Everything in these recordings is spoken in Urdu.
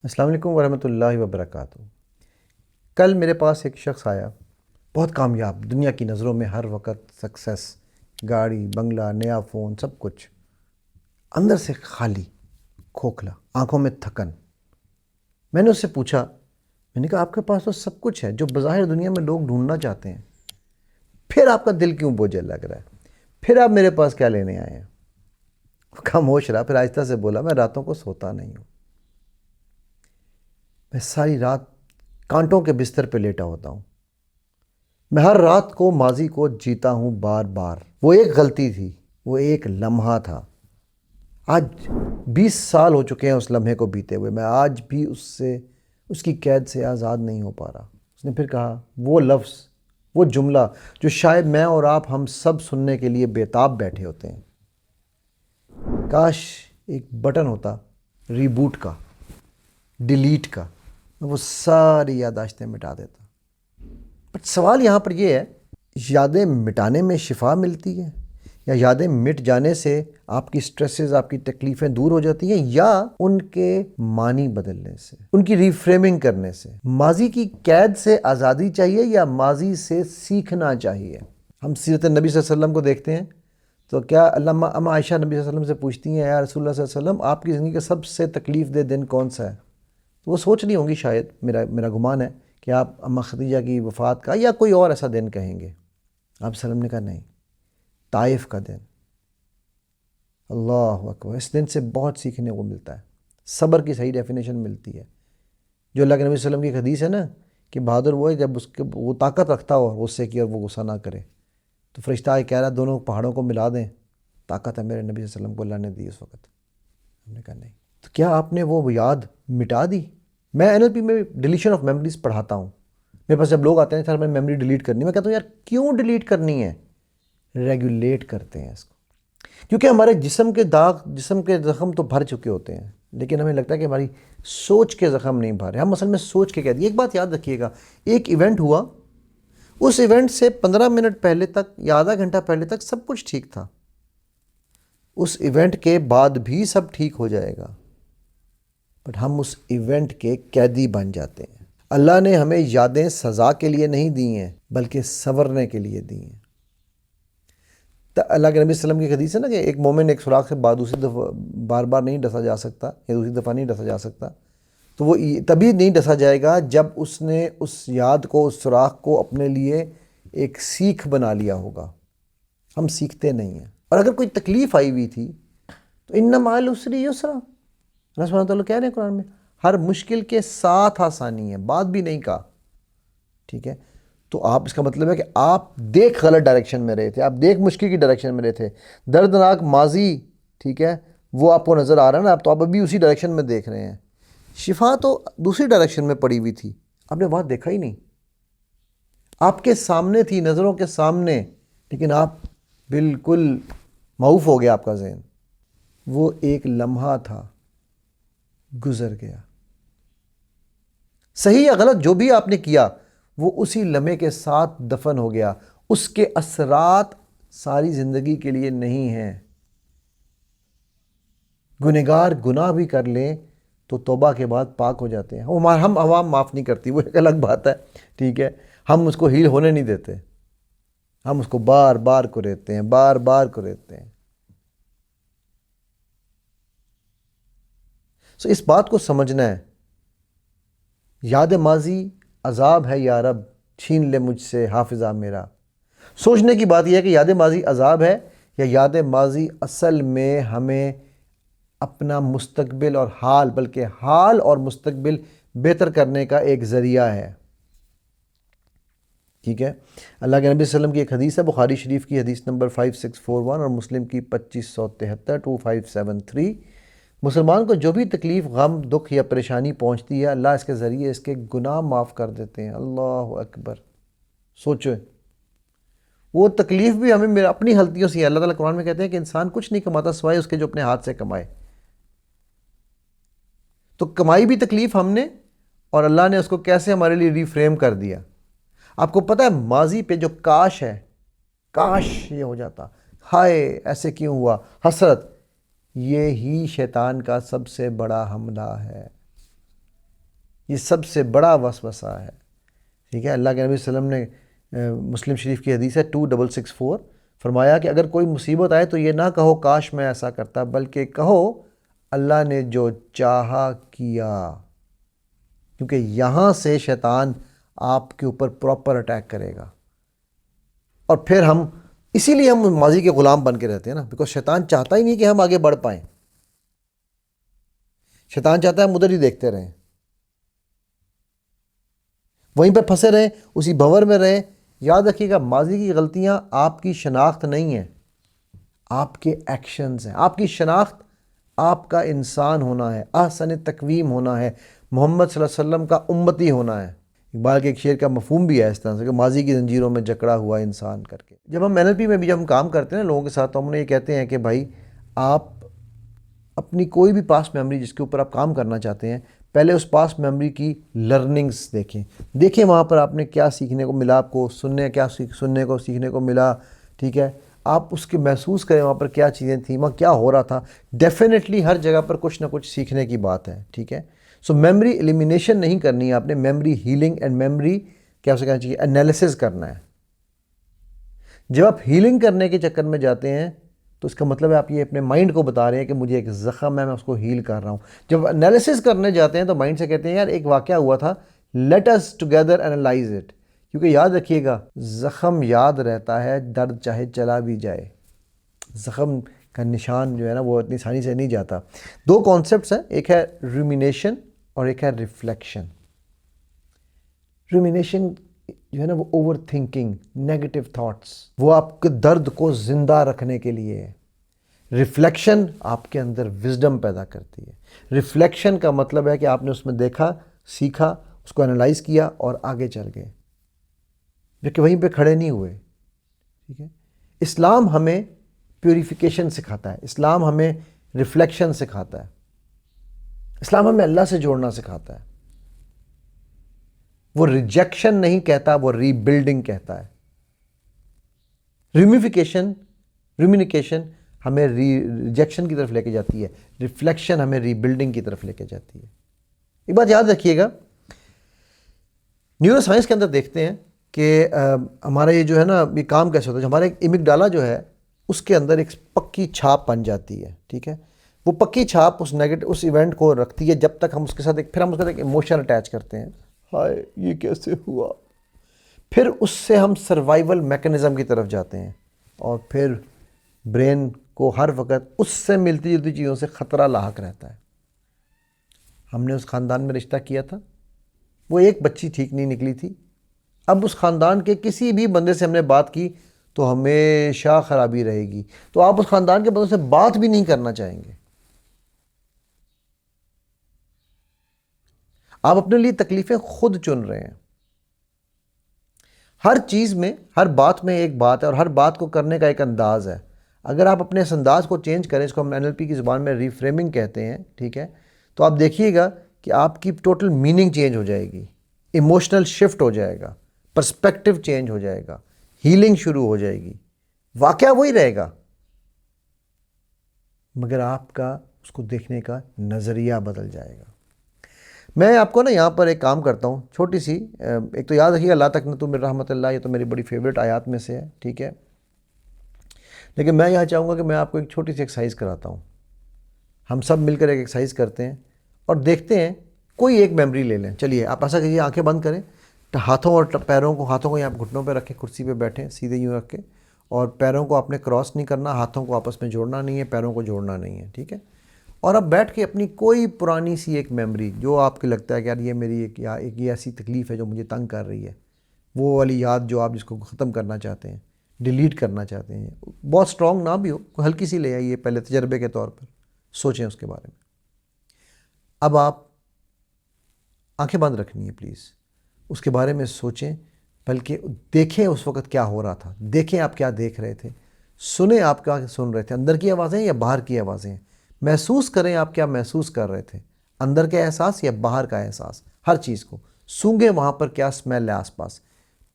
السلام علیکم ورحمۃ اللہ وبرکاتہ۔ کل میرے پاس ایک شخص آیا، بہت کامیاب، دنیا کی نظروں میں ہر وقت سکسیس، گاڑی، بنگلہ، نیا فون، سب کچھ، اندر سے خالی، کھوکھلا، آنکھوں میں تھکن۔ میں نے اس سے پوچھا، میں نے کہا آپ کے پاس تو سب کچھ ہے جو بظاہر دنیا میں لوگ ڈھونڈنا چاہتے ہیں، پھر آپ کا دل کیوں بوجھل لگ رہا ہے؟ پھر آپ میرے پاس کیا لینے آئے ہیں؟ خاموش رہا، پھر آہستہ سے بولا، میں راتوں کو سوتا نہیں ہوں، میں ساری رات کانٹوں کے بستر پہ لیٹا ہوتا ہوں، میں ہر رات کو ماضی کو جیتا ہوں بار بار۔ وہ ایک غلطی تھی، وہ ایک لمحہ تھا، آج 20 سال ہو چکے ہیں اس لمحے کو بیتے ہوئے، میں آج بھی اس کی قید سے آزاد نہیں ہو پا رہا۔ اس نے پھر کہا، وہ لفظ، وہ جملہ جو شاید میں اور آپ ہم سب سننے کے لیے بےتاب بیٹھے ہوتے ہیں۔ کاش ایک بٹن ہوتا ریبوٹ کا، ڈیلیٹ کا، میں وہ ساری یادداشتیں مٹا دیتا۔ بٹ سوال یہاں پر یہ ہے، یادیں مٹانے میں شفا ملتی ہے، یا یادیں مٹ جانے سے آپ کی سٹریسز، آپ کی تکلیفیں دور ہو جاتی ہیں، یا ان کے معنی بدلنے سے، ان کی ریفریمنگ کرنے سے؟ ماضی کی قید سے آزادی چاہیے یا ماضی سے سیکھنا چاہیے؟ ہم سیرت نبی صلی اللہ علیہ وسلم کو دیکھتے ہیں تو کیا اما عائشہ نبی صلی اللہ علیہ وسلم سے پوچھتی ہیں، یا رسول اللہ صلی اللہ علیہ وسلم، آپ کی زندگی کا سب سے تکلیف دہ دن کون سا ہے؟ تو وہ سوچ رہی ہوں گی، شاید میرا گمان ہے کہ آپ اما خدیجہ کی وفات کا یا کوئی اور ایسا دن کہیں گے۔ آپ صلی اللہ علیہ وسلم نے کہا نہیں، طائف کا دن۔ اللہ اکبر، اس دن سے بہت سیکھنے کو ملتا ہے، صبر کی صحیح ڈیفینیشن ملتی ہے۔ جو اللہ کے نبی صلی اللہ علیہ وسلم کی ایک حدیث ہے نا کہ بہادر وہ ہے جب وہ طاقت رکھتا ہو غصے کی اور وہ غصہ نہ کرے۔ تو فرشتہ کہہ رہا دونوں پہاڑوں کو ملا دیں، طاقت ہے میرے نبی صلی اللہ علیہ وسلم کو، اللہ نے دی اس وقت۔ ہم نے کہا نہیں۔ تو کیا آپ نے وہ یاد مٹا دی؟ میں NLP میں ڈیلیشن آف میموریز پڑھاتا ہوں۔ میرے پاس جب لوگ آتے ہیں سر میں میموری ڈیلیٹ کرنی، میں کہتا ہوں یار کیوں ڈیلیٹ کرنی ہے؟ ریگولیٹ کرتے ہیں اس کو، کیونکہ ہمارے جسم کے داغ، جسم کے زخم تو بھر چکے ہوتے ہیں، لیکن ہمیں لگتا ہے کہ ہماری سوچ کے زخم نہیں بھر رہے۔ ہم اصل میں سوچ کے کہتے ہیں۔ ایک بات یاد رکھیے گا، ایک ایونٹ ہوا، اس ایونٹ سے 15 منٹ پہلے تک یا آدھا گھنٹہ پہلے تک سب کچھ ٹھیک تھا، اس ایونٹ کے بعد بھی سب ٹھیک ہو جائے گا، بٹ ہم اس ایونٹ کے قیدی بن جاتے ہیں۔ اللہ نے ہمیں یادیں سزا کے لیے نہیں دی ہیں بلکہ سنورنے کے لیے دی ہیں۔ تو اللہ کے نبی صلی اللہ علیہ وسلم کی حدیث ہے نا کہ ایک مومن ایک سوراخ سے دوسری دفعہ بار بار نہیں ڈسا جا سکتا، یا دوسری دفعہ نہیں ڈسا جا سکتا، تو وہ تبھی نہیں ڈسا جائے گا جب اس نے اس یاد کو، اس سوراخ کو اپنے لیے ایک سیکھ بنا لیا ہوگا۔ ہم سیکھتے نہیں ہیں۔ اور اگر کوئی تکلیف آئی ہوئی تھی تو ان مع العسر یسرا، اللہ سبحانہ وتعالیٰ کہہ رہے ہیں قرآن میں، ہر مشکل کے ساتھ آسانی ہے، بات بھی نہیں کہا، ٹھیک ہے؟ تو آپ، اس کا مطلب ہے کہ آپ دیکھ غلط ڈائریکشن میں رہے تھے، آپ دیکھ مشکل کی ڈائریکشن میں رہے تھے، دردناک ماضی، ٹھیک ہے، وہ آپ کو نظر آ رہا ہے نا، تو آپ ابھی اسی ڈائریکشن میں دیکھ رہے ہیں۔ شفا تو دوسری ڈائریکشن میں پڑی ہوئی تھی، آپ نے وہاں دیکھا ہی نہیں، آپ کے سامنے تھی، نظروں کے سامنے، لیکن آپ بالکل معوف ہو گیا، آپ کا ذہن۔ وہ ایک لمحہ تھا، گزر گیا۔ صحیح یا غلط جو بھی آپ نے کیا وہ اسی لمحے کے ساتھ دفن ہو گیا، اس کے اثرات ساری زندگی کے لیے نہیں ہیں۔ گنہگار گناہ بھی کر لیں تو توبہ کے بعد پاک ہو جاتے ہیں۔ ہم عوام معاف نہیں کرتی، وہ ایک الگ بات ہے، ٹھیک ہے، ہم اس کو ہیل ہونے نہیں دیتے، ہم اس کو بار بار کریتے ہیں، بار بار کریتے ہیں۔ سو اس بات کو سمجھنا ہے، یاد ماضی عذاب ہے یا رب، چھین لے مجھ سے حافظہ میرا۔ سوچنے کی بات یہ ہے کہ یاد ماضی عذاب ہے یا یاد ماضی اصل میں ہمیں اپنا مستقبل اور حال، بلکہ حال اور مستقبل بہتر کرنے کا ایک ذریعہ ہے، ٹھیک ہے؟ اللہ کے نبی صلی اللہ علیہ وسلم کی ایک حدیث ہے، بخاری شریف کی حدیث نمبر 5641 اور مسلم کی 2573 2573۔ مسلمان کو جو بھی تکلیف، غم، دکھ یا پریشانی پہنچتی ہے، اللہ اس کے ذریعے اس کے گناہ معاف کر دیتے ہیں۔ اللہ اکبر، سوچو، وہ تکلیف بھی ہمیں اپنی غلطیوں سے ہے۔ اللہ تعالیٰ قرآن میں کہتے ہیں کہ انسان کچھ نہیں کماتا سوائے اس کے جو اپنے ہاتھ سے کمائے۔ تو کمائی بھی تکلیف ہم نے، اور اللہ نے اس کو کیسے ہمارے لیے ریفریم کر دیا۔ آپ کو پتہ ہے ماضی پہ جو کاش ہے، کاش یہ ہو جاتا، ہائے ایسے کیوں ہوا، حسرت، یہ ہی شیطان کا سب سے بڑا حملہ ہے۔ یہ سب سے بڑا وسوسہ ہے، ٹھیک ہے۔ اللہ کے نبی صلی اللہ علیہ وسلم نے مسلم شریف کی حدیث ہے 2664 فرمایا کہ اگر کوئی مصیبت آئے تو یہ نہ کہو کاش میں ایسا کرتا، بلکہ کہو اللہ نے جو چاہا کیا، کیونکہ یہاں سے شیطان آپ کے اوپر پراپر اٹیک کرے گا۔ اور پھر اسی لیے ہم ماضی کے غلام بن کے رہتے ہیں نا، بیکاز شیطان چاہتا ہی نہیں کہ ہم آگے بڑھ پائیں۔ شیطان چاہتا ہے ہم ادھر ہی دیکھتے رہیں، وہیں پہ پھنسے رہیں، اسی بھنور میں رہیں۔ یاد رکھیے گا، ماضی کی غلطیاں آپ کی شناخت نہیں ہیں، آپ کے ایکشنز ہیں۔ آپ کی شناخت آپ کا انسان ہونا ہے، احسن تقویم ہونا ہے، محمد صلی اللہ علیہ وسلم کا امتی ہونا ہے۔ اقبال کے ایک شعر کا مفہوم بھی ہے اس طرح سے کہ ماضی کی زنجیروں میں جکڑا ہوا انسان کر کے۔ جب ہم NLP میں بھی جب ہم کام کرتے ہیں لوگوں کے ساتھ، تو ہم انہیں یہ کہتے ہیں کہ بھائی آپ اپنی کوئی بھی پاسٹ میموری جس کے اوپر آپ کام کرنا چاہتے ہیں، پہلے اس پاسٹ میموری کی لرننگز دیکھیں وہاں پر آپ نے کیا سیکھنے کو ملا، آپ کو سننے کو سیکھنے کو ملا، ٹھیک ہے۔ آپ اس کے محسوس کریں وہاں پر کیا چیزیں تھیں، وہاں کیا ہو رہا تھا۔ ڈیفینیٹلی ہر جگہ پر کچھ نہ کچھ سیکھنے کی بات ہے، ٹھیک ہے۔ سو میموری ایلیمینیشن نہیں کرنی ہے آپ نے، میموری ہیلنگ اینڈ میموری کیا اسے کہنا چاہیے، انالیسس کرنا ہے۔ جب آپ ہیلنگ کرنے کے چکر میں جاتے ہیں تو اس کا مطلب ہے آپ یہ اپنے مائنڈ کو بتا رہے ہیں کہ مجھے ایک زخم ہے، میں اس کو ہیل کر رہا ہوں۔ جب انالیسس کرنے جاتے ہیں تو مائنڈ سے کہتے ہیں یار ایک واقعہ ہوا تھا، let us together analyse it, کیونکہ یاد رکھیے گا زخم یاد رہتا ہے، درد چاہے چلا بھی جائے۔ زخم کا نشان جو ہے نا وہ اتنی آسانی سے نہیں جاتا۔ دو کانسیپٹس ہیں، ایک ہے رومینیشن اور ایک ہے ریفلیکشن۔ رومینیشن جو ہے نا وہ اوور تھنکنگ، نیگیٹو تھاٹس، وہ آپ کے درد کو زندہ رکھنے کے لیے ہے۔ ریفلیکشن آپ کے اندر وزڈم پیدا کرتی ہے۔ ریفلیکشن کا مطلب ہے کہ آپ نے اس میں دیکھا، سیکھا، اس کو انالائز کیا اور آگے چل گئے، جبکہ وہیں پہ کھڑے نہیں ہوئے، ٹھیک ہے۔ اسلام ہمیں پیوریفیکیشن سکھاتا ہے، اسلام ہمیں ریفلیکشن سکھاتا ہے، اسلام ہمیں اللہ سے جوڑنا سکھاتا ہے۔ وہ ریجیکشن نہیں کہتا، وہ ری بلڈنگ کہتا ہے۔ رومینیکیشن ہمیں ریجیکشن کی طرف لے کے جاتی ہے، ریفلیکشن ہمیں ری بلڈنگ کی طرف لے کے جاتی ہے۔ ایک بات یاد رکھیے گا، نیورو سائنس کے اندر دیکھتے ہیں کہ ہمارا یہ جو ہے نا یہ کام کیسے ہوتا ہے، ہمارا ایک امیگڈالا جو ہے اس کے اندر ایک پکی چھاپ بن جاتی ہے، ٹھیک ہے۔ وہ پکی چھاپ اس ایونٹ کو رکھتی ہے جب تک ہم اس کے ساتھ پھر ہم اس کے ساتھ ایک ایموشن اٹیچ کرتے ہیں، ہائے یہ کیسے ہوا۔ پھر اس سے ہم سروائیول میکنزم کی طرف جاتے ہیں، اور پھر برین کو ہر وقت اس سے ملتی جلتی چیزوں سے خطرہ لاحق رہتا ہے۔ ہم نے اس خاندان میں رشتہ کیا تھا، وہ ایک بچی ٹھیک نہیں نکلی تھی، اب اس خاندان کے کسی بھی بندے سے ہم نے بات کی تو ہمیشہ خرابی رہے گی، تو آپ اس خاندان کے بندوں سے بات بھی نہیں کرنا چاہیں گے۔ آپ اپنے لیے تکلیفیں خود چن رہے ہیں۔ ہر چیز میں، ہر بات میں ایک بات ہے، اور ہر بات کو کرنے کا ایک انداز ہے۔ اگر آپ اپنے اس انداز کو چینج کریں، اس کو ہم NLP کی زبان میں ریفریمنگ کہتے ہیں، ٹھیک ہے، تو آپ دیکھیے گا کہ آپ کی ٹوٹل میننگ چینج ہو جائے گی، ایموشنل شفٹ ہو جائے گا، پرسپیکٹیو چینج ہو جائے گا، ہیلنگ شروع ہو جائے گی۔ واقعہ وہی رہے گا، مگر آپ کا اس کو دیکھنے کا نظریہ بدل جائے گا۔ میں آپ کو نا یہاں پر ایک کام کرتا ہوں، چھوٹی سی، ایک تو یاد رکھیے اللہ تقنطوا من رحمت اللہ، یہ تو میری بڑی فیوریٹ آیات میں سے ہے، ٹھیک ہے، لیکن میں یہاں چاہوں گا کہ میں آپ کو ایک چھوٹی سی ایکسرسائز کراتا ہوں۔ ہم سب مل کر ایک ایکسرسائز کرتے ہیں اور دیکھتے ہیں، کوئی ایک میموری لے لیں۔ چلیے آپ ایسا کیجیے، آنکھیں بند کریں، ہاتھوں اور ہاتھوں کو یہاں گھٹنوں پہ رکھیں، کرسی پہ بیٹھیں سیدھے یوں رکھ کے، اور پیروں کو آپ نے کراس نہیں کرنا، ہاتھوں کو آپس میں جوڑنا نہیں ہے، پیروں کو جوڑنا نہیں ہے، ٹھیک ہے۔ اور اب بیٹھ کے اپنی کوئی پرانی سی ایک میموری جو آپ کو لگتا ہے کہ یار یہ میری ایک یہ ایسی تکلیف ہے جو مجھے تنگ کر رہی ہے، وہ والی یاد جو آپ جس کو ختم کرنا چاہتے ہیں، ڈیلیٹ کرنا چاہتے ہیں، بہت سٹرونگ نہ بھی ہو، کوئی ہلکی سی لے آئیے، پہلے تجربے کے طور پر سوچیں اس کے بارے میں۔ اب آپ آنکھیں بند رکھنی ہے پلیز، اس کے بارے میں سوچیں، بلکہ دیکھیں اس وقت کیا ہو رہا تھا، دیکھیں آپ کیا دیکھ رہے تھے، سنیں آپ کیا سن رہے تھے، اندر کی آوازیں یا باہر کی آوازیں، محسوس کریں آپ کیا محسوس کر رہے تھے، اندر کا احساس یا باہر کا احساس، ہر چیز کو سونگیں، وہاں پر کیا اسمیل ہے آس پاس،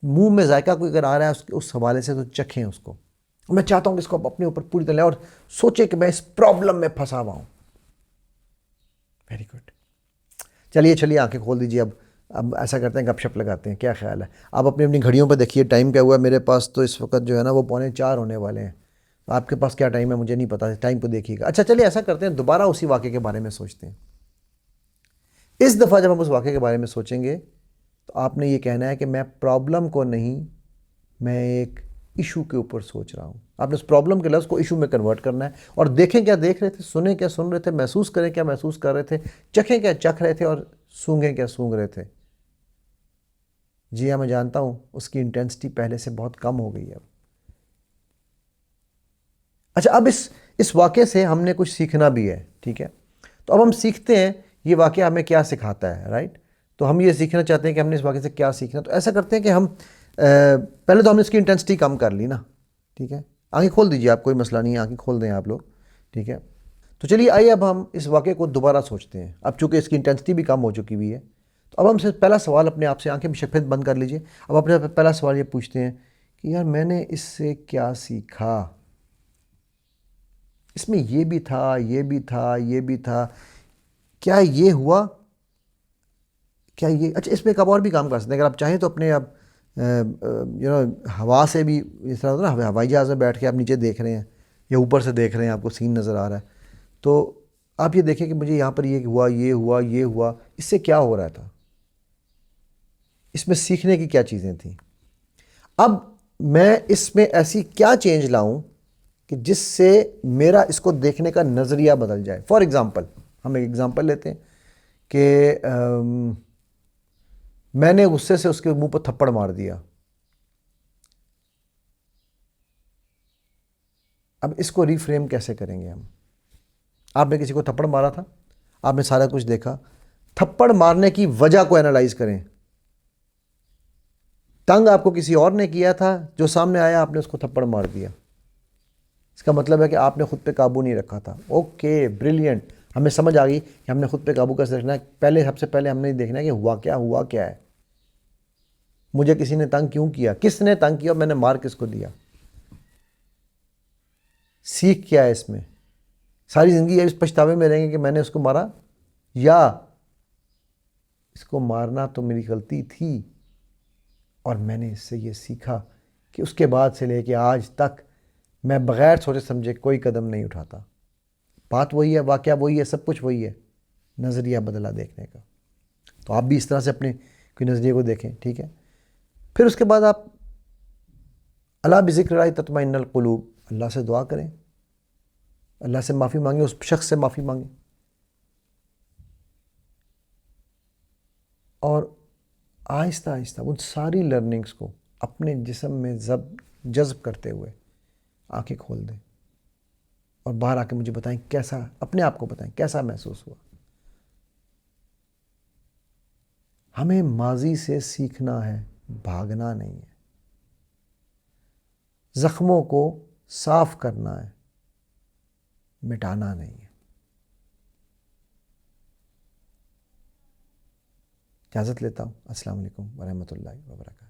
منہ میں ذائقہ کوئی اگر آ رہا ہے اس حوالے سے تو چکھیں اس کو۔ میں چاہتا ہوں کہ اس کو اپنے اوپر پوری طرح لیں اور سوچیں کہ میں اس پرابلم میں پھنسا ہوا ہوں۔ Very good. چلیے آنکھیں کھول دیجیے. اب ایسا کرتے ہیں گپ شپ لگاتے ہیں, کیا خیال ہے؟ آپ اپنی اپنی گھڑیوں پہ دیکھیے ٹائم کیا ہوا ہے. میرے پاس تو اس وقت جو ہے نا وہ 3:45 ہونے والے ہیں. آپ کے پاس کیا ٹائم ہے مجھے نہیں پتا, ٹائم کو دیکھیے گا. اچھا چلیے ایسا کرتے ہیں, دوبارہ اسی واقعے کے بارے میں سوچتے ہیں. اس دفعہ جب ہم اس واقعے کے بارے میں سوچیں گے تو آپ نے یہ کہنا ہے کہ میں پرابلم کو نہیں, میں ایک ایشو کے اوپر سوچ رہا ہوں. آپ نے اس پرابلم کے لفظ کو ایشو میں کنورٹ کرنا ہے, اور دیکھیں کیا دیکھ رہے تھے, سنیں کیا سن رہے تھے, محسوس کریں کیا محسوس کر رہے تھے, چکھیں کیا چکھ رہے تھے, اور سونگیں کیا سونگ رہے تھے. جی ہاں میں جانتا ہوں اس کی انٹینسٹی پہلے سے بہت کم ہو گئی ہے. اچھا اب اس واقعے سے ہم نے کچھ سیکھنا بھی ہے, ٹھیک ہے. تو اب ہم سیکھتے ہیں یہ واقعہ ہمیں کیا سکھاتا ہے, رائٹ. تو ہم یہ سیکھنا چاہتے ہیں کہ ہم نے اس واقعے سے کیا سیکھنا. تو ایسا کرتے ہیں کہ ہم پہلے تو ہم نے اس کی انٹینسٹی کم کر لی نا, ٹھیک ہے. آنکھیں کھول دیجیے آپ, کوئی مسئلہ نہیں ہے, آنکھیں کھول دیں آپ لوگ, ٹھیک ہے. تو چلیے آئیے اب ہم اس واقعے کو دوبارہ سوچتے ہیں. اب چونکہ اس کی انٹینسٹی بھی کم ہو چکی ہوئی ہے, تو اب ہم سے پہلا سوال اپنے آپ سے, آنکھیں شفیت بند کر لیجیے. اب اپنے پہلا سوال یہ پوچھتے ہیں کہ یار میں نے اس سے کیا سیکھا. اس میں یہ بھی تھا, یہ بھی تھا, یہ بھی تھا, کیا یہ ہوا, کیا یہ. اچھا اس پہ ایک اور بھی کام کر سکتے ہیں اگر آپ چاہیں تو اپنے آپ ہوا سے بھی, اس طرح ہوتا ہے نا ہوائی جہاز میں بیٹھ کے آپ نیچے دیکھ رہے ہیں یا اوپر سے دیکھ رہے ہیں, آپ کو سین نظر آ رہا ہے, تو آپ یہ دیکھیں کہ مجھے یہاں پر یہ ہوا, یہ ہوا, یہ ہوا, اس سے کیا ہو رہا تھا, اس میں سیکھنے کی کیا چیزیں تھیں. اب میں اس میں ایسی کیا چینج لاؤں کہ جس سے میرا اس کو دیکھنے کا نظریہ بدل جائے. فار ایگزامپل ہم ایک ایگزامپل لیتے ہیں کہ میں نے غصے سے اس کے منہ پر تھپڑ مار دیا. اب اس کو ریفریم کیسے کریں گے ہم؟ آپ نے کسی کو تھپڑ مارا تھا, آپ نے سارا کچھ دیکھا, تھپڑ مارنے کی وجہ کو اینالائز کریں. تنگ آپ کو کسی اور نے کیا تھا, جو سامنے آیا آپ نے اس کو تھپڑ مار دیا. اس کا مطلب ہے کہ آپ نے خود پہ قابو نہیں رکھا تھا. اوکے بریلینٹ, ہمیں سمجھ آ گئی کہ ہم نے خود پہ قابو کیسے رکھنا ہے. سب سے پہلے ہم نے دیکھنا ہے کہ ہوا کیا ہے. مجھے کسی نے تنگ کیوں کیا, کس نے تنگ کیا, اور میں نے مار کس کو دیا. سیکھ کیا ہے اس میں؟ ساری زندگی اس پچھتاوے میں رہیں گے کہ میں نے اس کو مارا, یا اس کو مارنا تو میری غلطی تھی اور میں نے اس سے یہ سیکھا کہ اس کے بعد سے لے کے آج تک میں بغیر سوچے سمجھے کوئی قدم نہیں اٹھاتا. بات وہی ہے, واقعہ وہی ہے, سب کچھ وہی ہے, نظریہ بدلا دیکھنے کا. تو آپ بھی اس طرح سے اپنے کوئی نظریے کو دیکھیں, ٹھیک ہے. پھر اس کے بعد آپ الا بذکر اللہ تطمئن القلوب, اللہ سے دعا کریں, اللہ سے معافی مانگیں, اس شخص سے معافی مانگیں, اور آہستہ آہستہ ان ساری لرننگز کو اپنے جسم میں جذب کرتے ہوئے آنکھیں کھول دیں, اور باہر آ کے مجھے بتائیں کیسا, اپنے آپ کو بتائیں کیسا محسوس ہوا. ہمیں ماضی سے سیکھنا ہے, بھاگنا نہیں ہے. زخموں کو صاف کرنا ہے, مٹانا نہیں ہے. اجازت لیتا ہوں. السلام علیکم ورحمۃ اللہ وبرکاتہ.